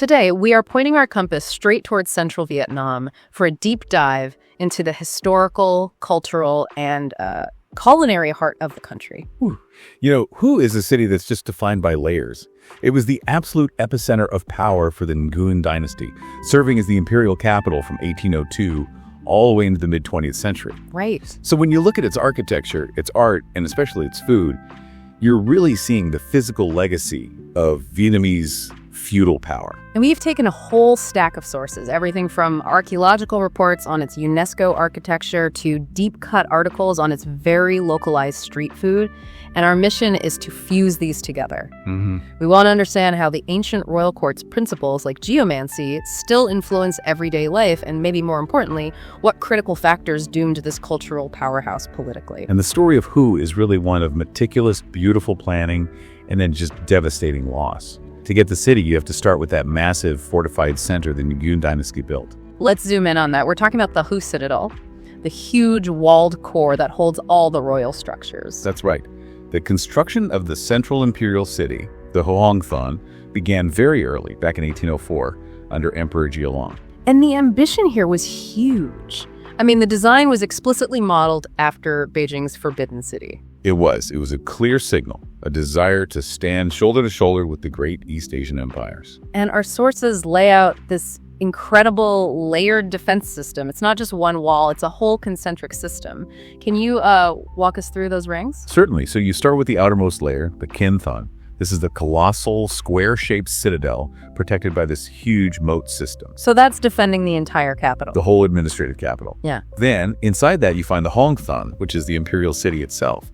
Today, we are pointing our compass straight towards central Vietnam for a deep dive into the historical, cultural, and culinary heart of the country. Hue is a city that's just defined by layers. It was the absolute epicenter of power for the Nguyen Dynasty, serving as the imperial capital from 1802 all the way into the mid-20th century. Right. So when you look at its architecture, its art, and especially its food, you're really seeing the physical legacy of Vietnamese feudal power. And we've taken a whole stack of sources, everything from archaeological reports on its UNESCO architecture to deep-cut articles on its very localized street food. And our mission is to fuse these together. We want to understand how the ancient royal court's principles like geomancy still influence everyday life, and maybe more importantly, what critical factors doomed this cultural powerhouse politically. And the story of Hue is really one of meticulous, beautiful planning and then just devastating loss. To get the city, you have to start with that massive fortified center the Nguyen Dynasty built. Let's zoom in on that. We're talking about the Hue Citadel, the huge walled core that holds all the royal structures. That's right. The construction of the central imperial city, the Hoang Thon, began very early, back in 1804, under Emperor Jialong. And the ambition here was huge. I mean, the design was explicitly modeled after Beijing's Forbidden City. It was a clear signal, a desire to stand shoulder to shoulder with the great East Asian empires. And our sources lay out this incredible layered defense system. It's not just one wall, it's a whole concentric system. Can you walk us through those rings? Certainly. So you start with the outermost layer, the Kin Thon. This is the colossal square-shaped citadel protected by this huge moat system. So that's defending the entire capital. The whole administrative capital. Yeah. Then, inside that, you find the Hoang Thon, which is the imperial city itself.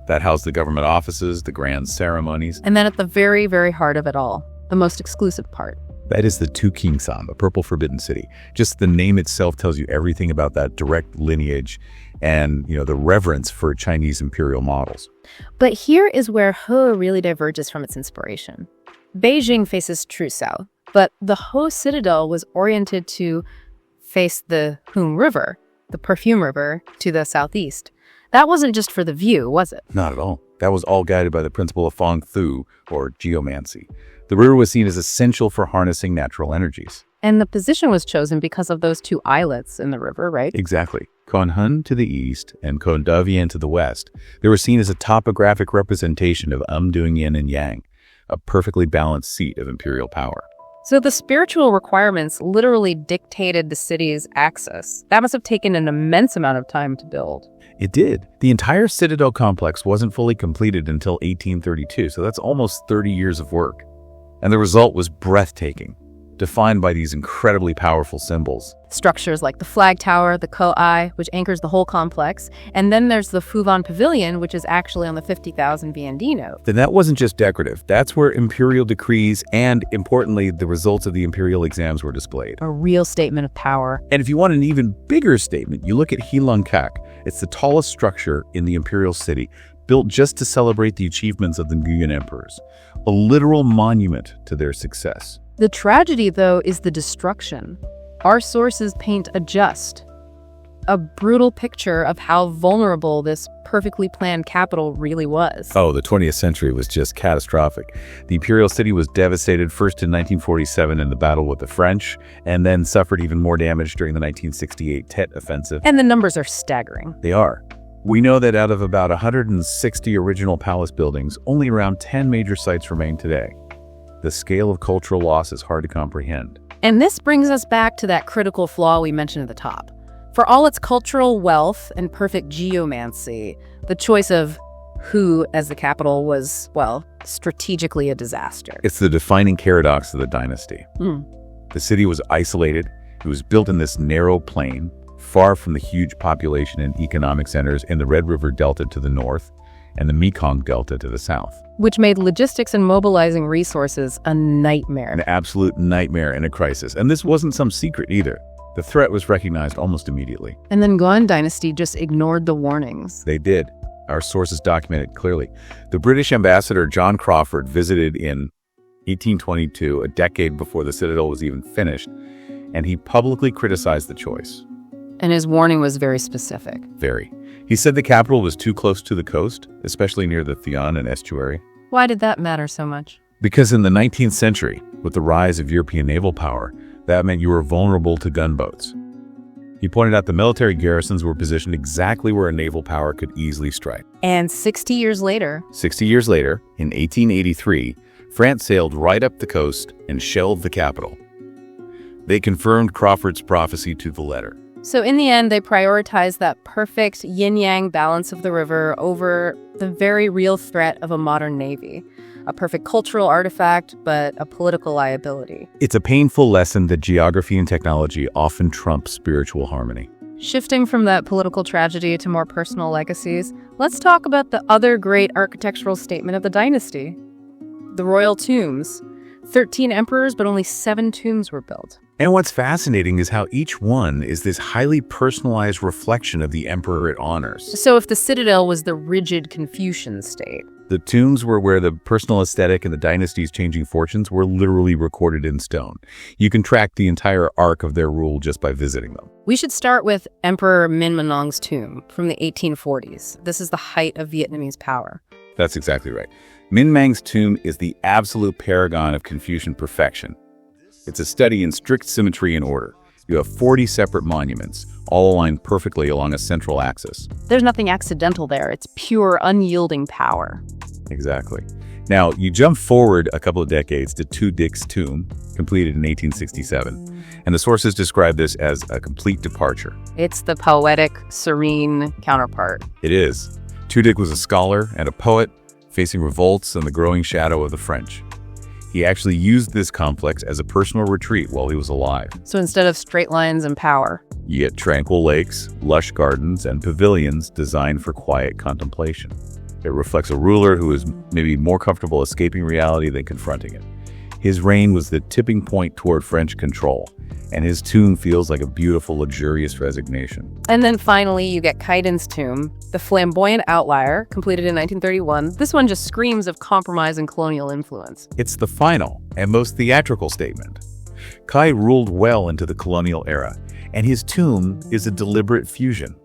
That housed the government offices, the grand ceremonies. And then at the very, very heart of it all, the most exclusive part. That is the Tu King San, the Purple Forbidden City. Just the name itself tells you everything about that direct lineage and, the reverence for Chinese imperial models. But here is where He really diverges from its inspiration. Beijing faces true south, but the He Citadel was oriented to face the Pieng River, the Perfume River, to the southeast. That wasn't just for the view, was it? Not at all. That was all guided by the principle of Feng Thu, or geomancy. The river was seen as essential for harnessing natural energies. And the position was chosen because of those two islets in the river, right? Exactly. Con Hun to the east and Con Da Vien to the west. They were seen as a topographic representation of Dung Yin and Yang, a perfectly balanced seat of imperial power. So the spiritual requirements literally dictated the city's access. That must have taken an immense amount of time to build. It did. The entire citadel complex wasn't fully completed until 1832, so that's almost 30 years of work. And the result was breathtaking, defined by these incredibly powerful symbols. Structures like the flag tower, the Ko-ai, which anchors the whole complex, and then there's the Phu Van Pavilion, which is actually on the 50,000 VND note. Then that wasn't just decorative. That's where imperial decrees and, importantly, the results of the imperial exams were displayed. A real statement of power. And if you want an even bigger statement, you look at Heilong Kak. It's the tallest structure in the imperial city, built just to celebrate the achievements of the Nguyen emperors, a literal monument to their success. The tragedy, though, is the destruction. Our sources paint a brutal picture of how vulnerable this perfectly planned capital really was. Oh, the 20th century was just catastrophic. The imperial city was devastated first in 1947 in the battle with the French, and then suffered even more damage during the 1968 Tet offensive. And the numbers are staggering. They are. We know that out of about 160 original palace buildings, only around 10 major sites remain today. The scale of cultural loss is hard to comprehend. And this brings us back to that critical flaw we mentioned at the top. For all its cultural wealth and perfect geomancy, the choice of Hue as the capital was, strategically a disaster. It's the defining paradox of the dynasty. The city was isolated. It was built in this narrow plain, far from the huge population and economic centers in the Red River Delta to the north and the Mekong Delta to the south. Which made logistics and mobilizing resources a nightmare. An absolute nightmare in a crisis. And this wasn't some secret either. The threat was recognized almost immediately. And then Nguyen Dynasty just ignored the warnings. They did. Our sources document it clearly. The British ambassador John Crawford visited in 1822, a decade before the citadel was even finished, and he publicly criticized the choice. And his warning was very specific. Very. He said the capital was too close to the coast, especially near the Thian and estuary. Why did that matter so much? Because in the 19th century, with the rise of European naval power, that meant you were vulnerable to gunboats. He pointed out the military garrisons were positioned exactly where a naval power could easily strike. And 60 years later, in 1883, France sailed right up the coast and shelled the capital. They confirmed Crawford's prophecy to the letter. so in the end, they prioritized that perfect yin-yang balance of the river over the very real threat of a modern navy. A perfect cultural artifact, but a political liability. It's a painful lesson that geography and technology often trump spiritual harmony. Shifting from that political tragedy to more personal legacies, let's talk about the other great architectural statement of the dynasty. The royal tombs. 13 emperors, but only 7 tombs were built. And what's fascinating is how each one is this highly personalized reflection of the emperor it honors. So if the citadel was the rigid Confucian state, The tombs were where the personal aesthetic and the dynasty's changing fortunes were literally recorded in stone. You can track the entire arc of their rule just by visiting them. we should start with Emperor Minmanong's tomb from the 1840s. This is the height of Vietnamese power. That's exactly right. Minh Mang's tomb is the absolute paragon of Confucian perfection. It's a study in strict symmetry and order. You have 40 separate monuments, all aligned perfectly along a central axis. There's nothing accidental there. It's pure, unyielding power. Exactly. Now, you jump forward a couple of decades to Tu Dic's tomb, completed in 1867, and the sources describe this as a complete departure. It's the poetic, serene counterpart. It is. Tu Dic was a scholar and a poet facing revolts and the growing shadow of the French. He actually used this complex as a personal retreat while he was alive. So instead of straight lines and power, You get tranquil lakes, lush gardens, and pavilions designed for quiet contemplation. It reflects a ruler who is maybe more comfortable escaping reality than confronting it. His reign was the tipping point toward French control, and his tomb feels like a beautiful, luxurious resignation. And then finally, you get Kaiden's tomb, the flamboyant outlier, completed in 1931. This one just screams of compromise and colonial influence. It's the final and most theatrical statement. Kai ruled well into the colonial era, and his tomb is a deliberate fusion.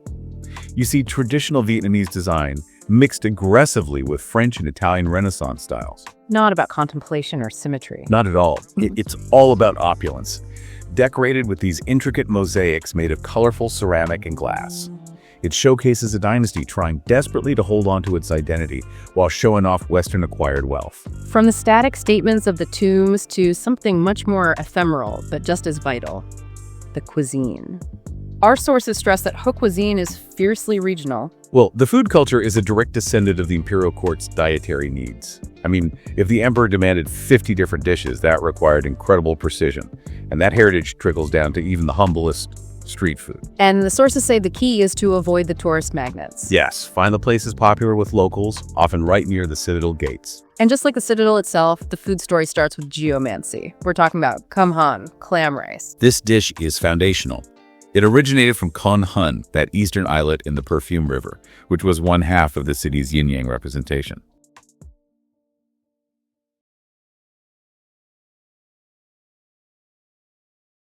You see traditional Vietnamese design mixed aggressively with French and Italian Renaissance styles. Not about contemplation or symmetry. Not at all. It's all about opulence, decorated with these intricate mosaics made of colorful ceramic and glass. It showcases a dynasty trying desperately to hold on to its identity while showing off Western-acquired wealth. From the static statements of the tombs to something much more ephemeral, but just as vital, the cuisine. Our sources stress that Ho cuisine is fiercely regional. Well, the food culture is a direct descendant of the imperial court's dietary needs. I mean, if the emperor demanded 50 different dishes, that required incredible precision. And that heritage trickles down to even the humblest street food. And the sources say the key is to avoid the tourist magnets. Yes, find the places popular with locals, often right near the citadel gates. And just like the citadel itself, the food story starts with geomancy. We're talking about kum han, clam rice. This dish is foundational. It originated from Con Hun, that eastern islet in the Pieng River, which was one half of the city's yin-yang representation.